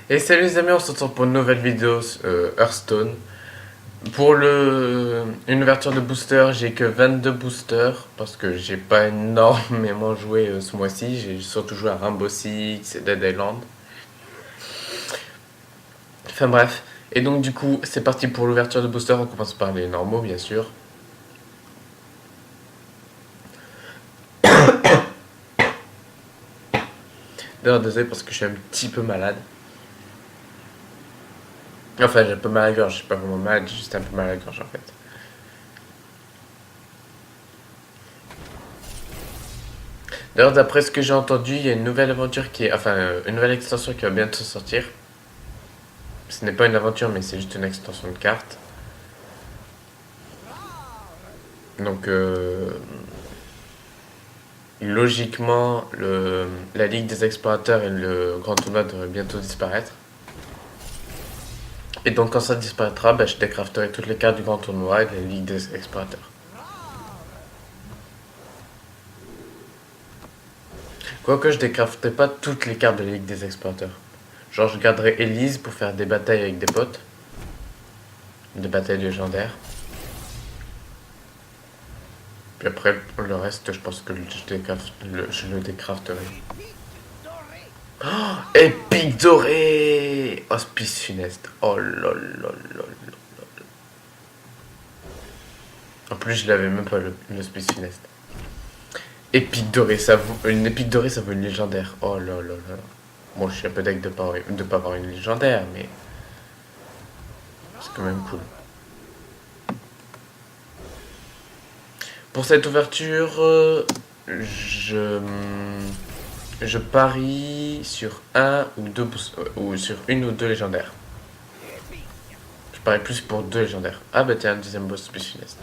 Et salut les amis, on se retrouve pour une nouvelle vidéo Hearthstone. Pour une ouverture de booster, j'ai que 22 boosters parce que j'ai pas énormément joué ce mois-ci. J'ai surtout joué à Rainbow Six et Dead Island. Enfin bref. Et donc du coup, c'est parti pour l'ouverture de booster. On commence par les normaux bien sûr. D'ailleurs désolé parce que je suis un petit peu malade. Enfin j'ai un peu mal à la gorge, je suis pas vraiment malade, j'ai juste un peu mal à la gorge en fait. D'ailleurs, d'après ce que j'ai entendu, il y a une nouvelle aventure qui est. Enfin, une nouvelle extension qui va bientôt sortir. Ce n'est pas une aventure, mais c'est juste une extension de carte. Donc, logiquement, la Ligue des Explorateurs et le Grand Tournoi devraient bientôt disparaître. Et donc, quand ça disparaîtra, bah, je décrafterai toutes les cartes du Grand Tournoi et de la Ligue des Explorateurs. Quoique, je décrafterai pas toutes les cartes de la Ligue des Explorateurs. Genre, je garderai Elise pour faire des batailles avec des potes. Des batailles légendaires. Puis après, le reste, je pense que je le décrafterai. Oh, épique doré. Hospice funeste. Oh lol lol lol. En plus, je l'avais même pas l'hospice funeste. Épique doré, ça vaut, une épique dorée, ça vaut une légendaire. Oh lol lol lol. Bon, je suis un peu deck de pas avoir une légendaire, mais c'est quand même cool. Pour cette ouverture, je parie sur un ou deux ou sur une ou deux légendaires. Je parie plus pour deux légendaires. Ah bah tiens, un deuxième boss plus funeste.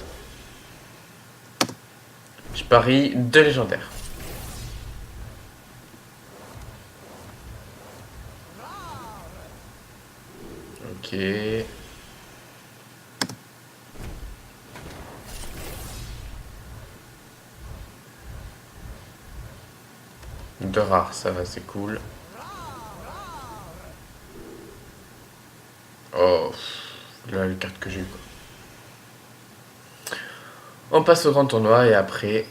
Je parie deux légendaires. Ok. Deux rares, ça va, c'est cool. Oh, là, les cartes que j'ai eu. On passe au grand tournoi et après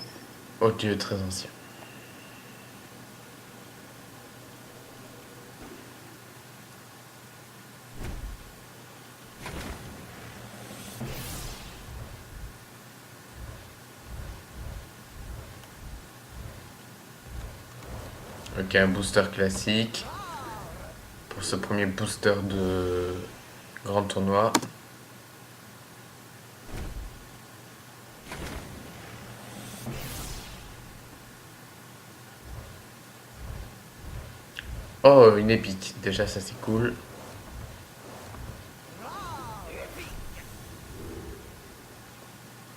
au dieu très ancien. Ok, un booster classique. Pour ce premier booster de grand tournoi. Oh, une épique. Déjà, ça c'est cool.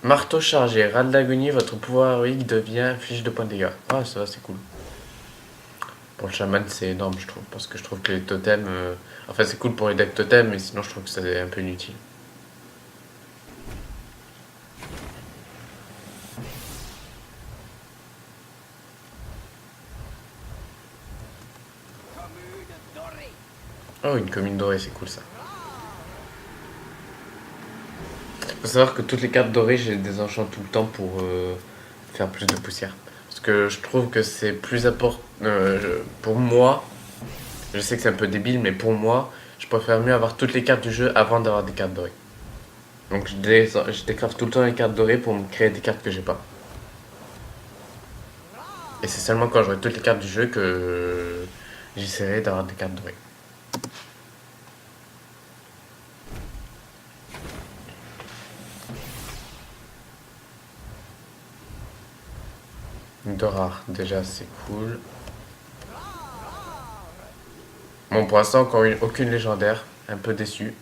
Marteau chargé, ras de l'agonie, votre pouvoir héroïque devient fiche de points de dégâts. Ah, ça va, c'est cool. Pour le chaman, c'est énorme, je trouve. Parce que je trouve que les totems. Enfin, c'est cool pour les decks totems, mais sinon, je trouve que c'est un peu inutile. Oh, une commune dorée, c'est cool ça. Faut savoir que toutes les cartes dorées, j'ai des enchants tout le temps pour faire plus de poussière. Parce que je trouve que c'est plus important. Pour moi, je sais que c'est un peu débile, mais pour moi, je préfère mieux avoir toutes les cartes du jeu avant d'avoir des cartes dorées. Donc je décrafte tout le temps les cartes dorées pour me créer des cartes que j'ai pas. Et c'est seulement quand j'aurai toutes les cartes du jeu que j'essaierai d'avoir des cartes dorées. De rare, déjà c'est cool. Bon, pour l'instant, encore aucune légendaire. Un peu déçu.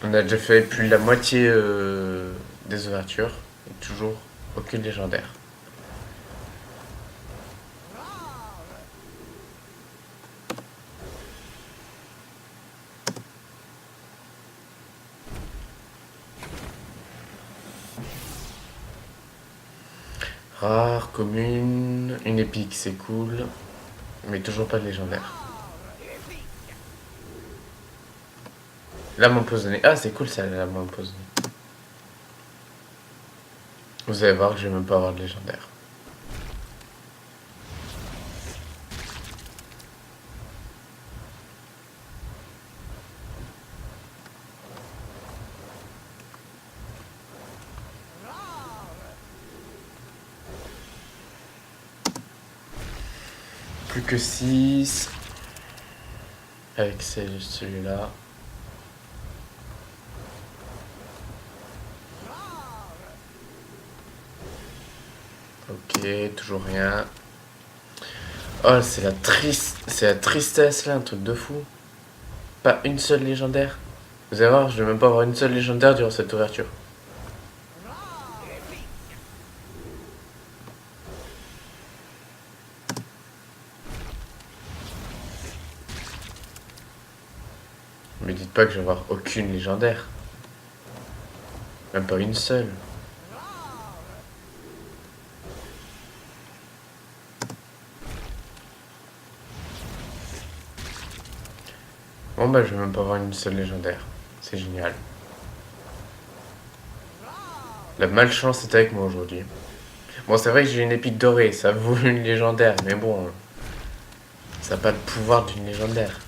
On a déjà fait plus de la moitié des ouvertures. Et toujours aucune légendaire. Rare, commune, une épique, c'est cool. Mais toujours pas de légendaire. Lame empoisonnée. Ah, c'est cool ça, la lame empoisonnée. Vous allez voir que je vais même pas avoir de légendaire. Plus que 6. Avec celui-là. Ok, toujours rien. Oh, c'est la tristesse là, un truc de fou. Pas une seule légendaire. Vous allez voir, je vais même pas avoir une seule légendaire durant cette ouverture. Me dites pas que je vais avoir aucune légendaire. Même pas une seule. Bon bah je vais même pas avoir une seule légendaire. C'est génial. La malchance est avec moi aujourd'hui. Bon, c'est vrai que j'ai une épée dorée, ça vaut une légendaire, mais bon, ça n'a pas le pouvoir d'une légendaire.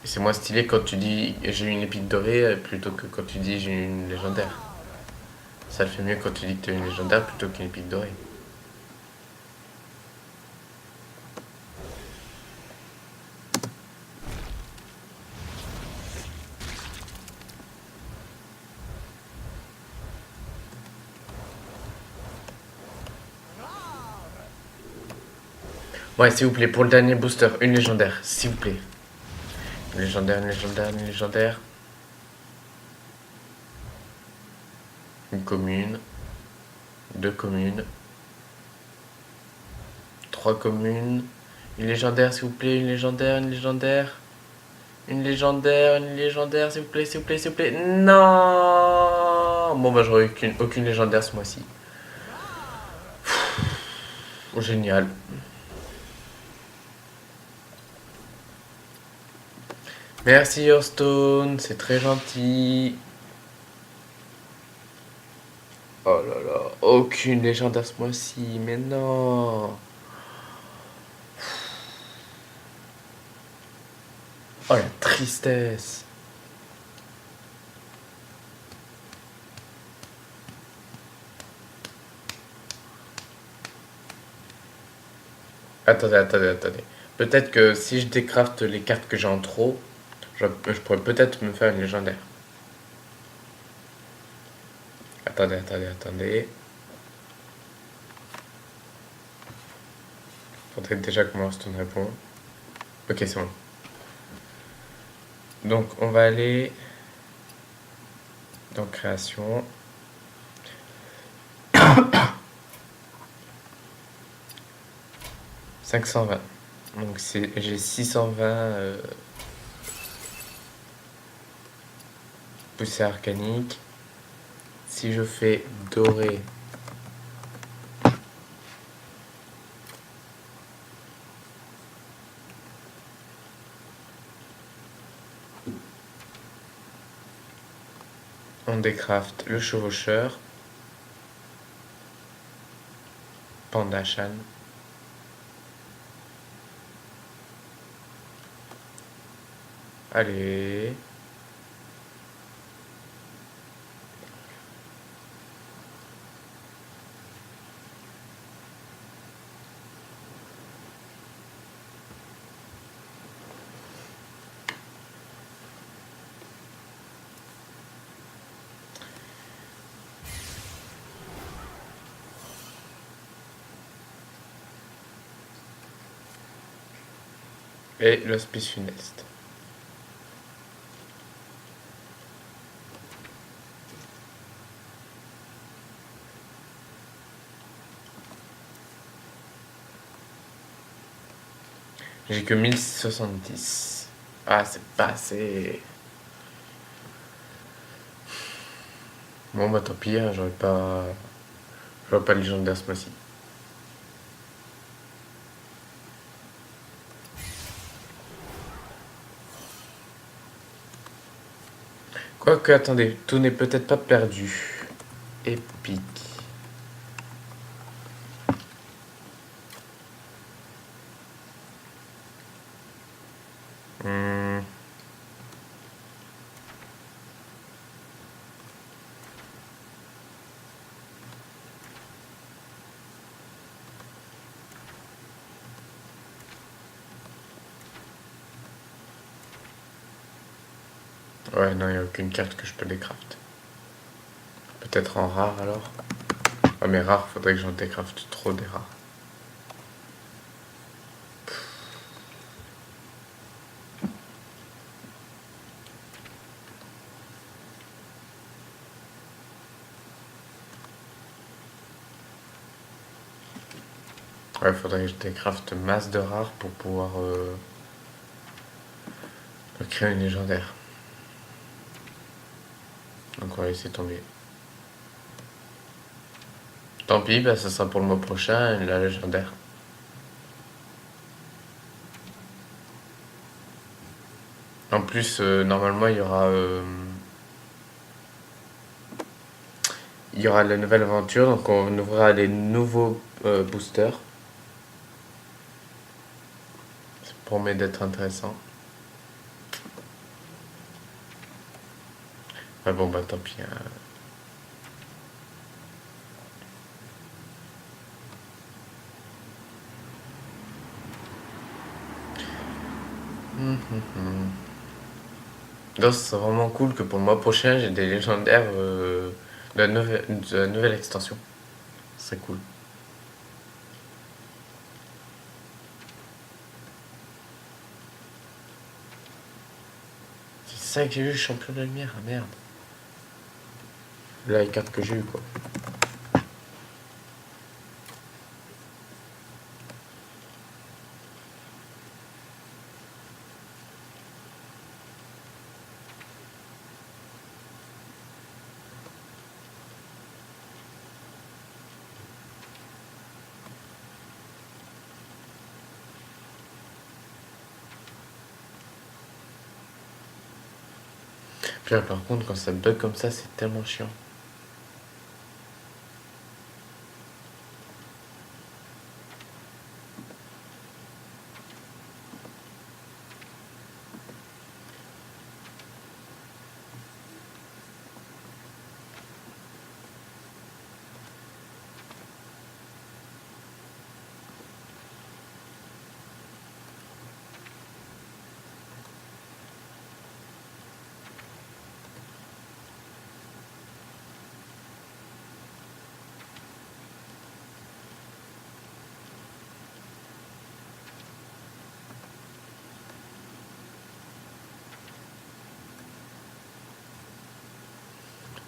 Et c'est moins stylé quand tu dis j'ai une épée dorée plutôt que quand tu dis j'ai une légendaire. Ça le fait mieux quand tu dis que tu as une légendaire plutôt qu'une épée dorée. Ouais, s'il vous plaît, pour le dernier booster, une légendaire, s'il vous plaît. Une légendaire, une légendaire, une légendaire. Une commune. Deux communes. Trois communes. Une légendaire, s'il vous plaît, une légendaire, une légendaire. Une légendaire, s'il vous plaît, s'il vous plaît, s'il vous plaît. Non. Bon, bah, j'aurai aucune légendaire ce mois-ci. Génial. Merci Hearthstone, c'est très gentil. Oh là là, aucune légendaire ce mois-ci, mais non. Oh la tristesse. Attendez. Peut-être que si je décraft les cartes que j'ai en trop, je pourrais peut-être me faire une légendaire. Attendez. Faudrait déjà que mon Hearthstone répond. Ok, c'est bon. Donc on va aller dans création. 520. Donc j'ai 620 poussée arcanique. Si je fais doré, on décraft le chevaucheur, Pandachan. Allez. Et l'hospice funeste. J'ai que 1070. Ah, c'est pas assez. Bon, bah tant pis, hein, j'aurais pas de légendaire ce mois-ci. Quoique, attendez, tout n'est peut-être pas perdu. Épique. Hmm. Ouais, non, il n'y a aucune carte que je peux décraft. Peut-être en rare alors. Ah, mais rare, faudrait que j'en décraft trop des rares. Ouais, faudrait que je décraft masse de rares pour pouvoir créer une légendaire. Donc on va laisser tomber. Tant pis, bah, ça sera pour le mois prochain, la légendaire. En plus, normalement, il y aura la nouvelle aventure, donc on ouvrira les nouveaux boosters. Ça promet d'être intéressant. Ouais, bon, bah tant pis, hein. Donc, c'est vraiment cool que pour le mois prochain, j'ai des légendaires de la nouvelle extension. C'est cool. C'est ça que j'ai eu, champion de la lumière, ah merde. Là, les cartes que j'ai eu quoi. Puis là, par contre, quand ça bug comme ça, c'est tellement chiant.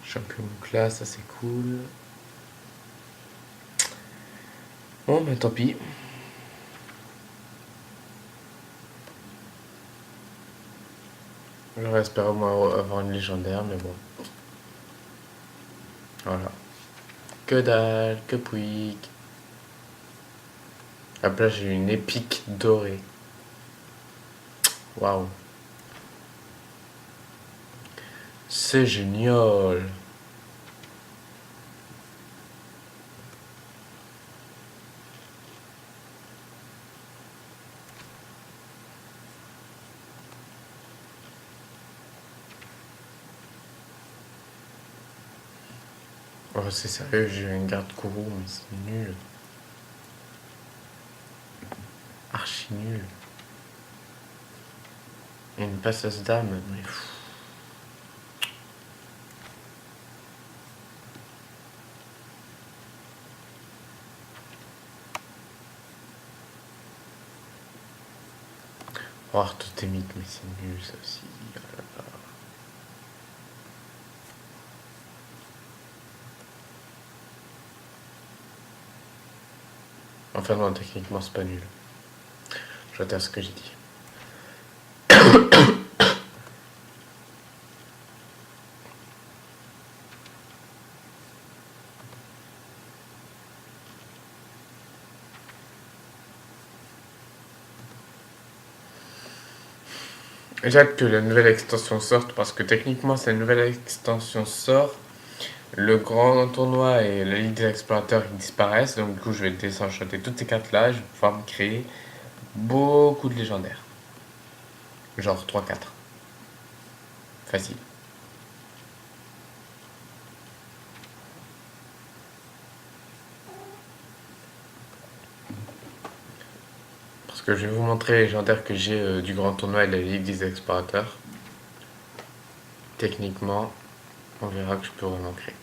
Champion de classe, ça c'est cool. Bon, bah tant pis. J'aurais espéré au moins avoir une légendaire, mais bon. Voilà. Que dalle, que pouic. Après, là, j'ai une épique dorée. Waouh. C'est génial. Oh, c'est sérieux, j'ai eu une garde Kourou, mais c'est nul. Archi nul. Et une passeuse d'âme, mais pff. Oh, Artotémite, mais c'est nul ça aussi. Oh là là. Enfin non, techniquement c'est pas nul. Je retire ce que j'ai dit. J'ai hâte que la nouvelle extension sorte parce que techniquement, si la nouvelle extension sort, le grand tournoi et la Ligue des explorateurs ils disparaissent. Donc du coup, je vais désenchanter toutes ces cartes-là. Je vais pouvoir me créer beaucoup de légendaires. Genre 3-4. Facile. Parce que je vais vous montrer les légendaires que j'ai du grand tournoi et de la Ligue des explorateurs. Techniquement, on verra que je peux vraiment créer.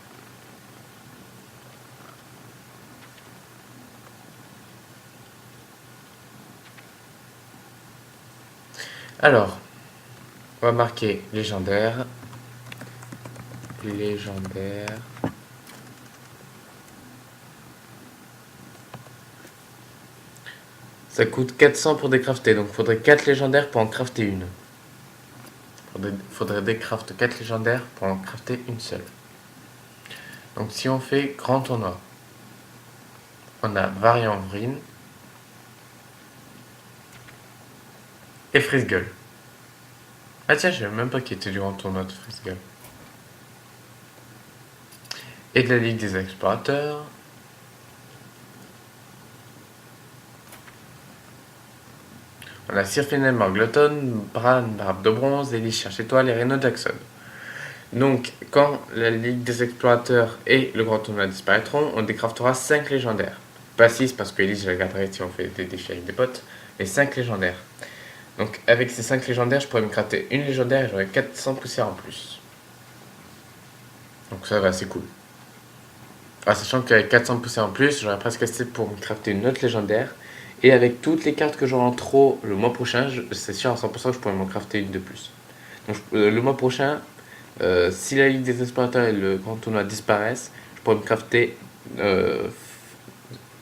Alors, on va marquer légendaire. Légendaire. Ça coûte 400 pour décrafter, donc il faudrait 4 légendaires pour en crafter une. Faudrait décraft 4 légendaires pour en crafter une seule. Donc si on fait grand tournoi, on a Variant Vryn et Freezegull. Ah tiens, je savais même pas qu'il était du grand tournoi de Freezegull. Et de la Ligue des explorateurs. On a Sirfinem Morgloton, Bran, Barbe de Bronze, Elise Cherche Étoile et Reno Jackson. Donc, quand la Ligue des Explorateurs et le Grand Tournoi disparaîtront, on décraftera 5 légendaires. Pas 6 parce que Elise, je la garderai si on fait des défis avec des potes, mais 5 légendaires. Donc, avec ces 5 légendaires, je pourrais me crafter une légendaire et j'aurai 400 poussières en plus. Donc, ça va, c'est cool. Sachant qu'avec 400 poussières en plus, j'aurai presque assez pour me crafter une autre légendaire. Et avec toutes les cartes que j'aurai en trop le mois prochain, c'est sûr à 100% que je pourrais m'en crafter une de plus. Donc le mois prochain, si la Ligue des Explorateurs et le Grand Tournoi disparaissent, je pourrais me crafter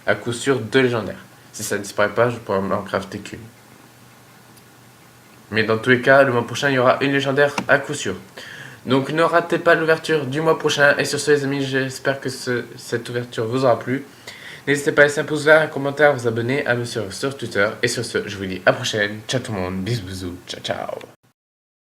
à coup sûr 2 légendaires. Si ça ne disparaît pas, je pourrais m'en crafter qu'une. Mais dans tous les cas, le mois prochain, il y aura une légendaire à coup sûr. Donc ne ratez pas l'ouverture du mois prochain. Et sur ce les amis, j'espère que cette ouverture vous aura plu. N'hésitez pas à laisser un pouce vert, un commentaire, à vous abonner, à me suivre sur Twitter. Et sur ce, je vous dis à la prochaine. Ciao tout le monde, bisous bisous, ciao ciao.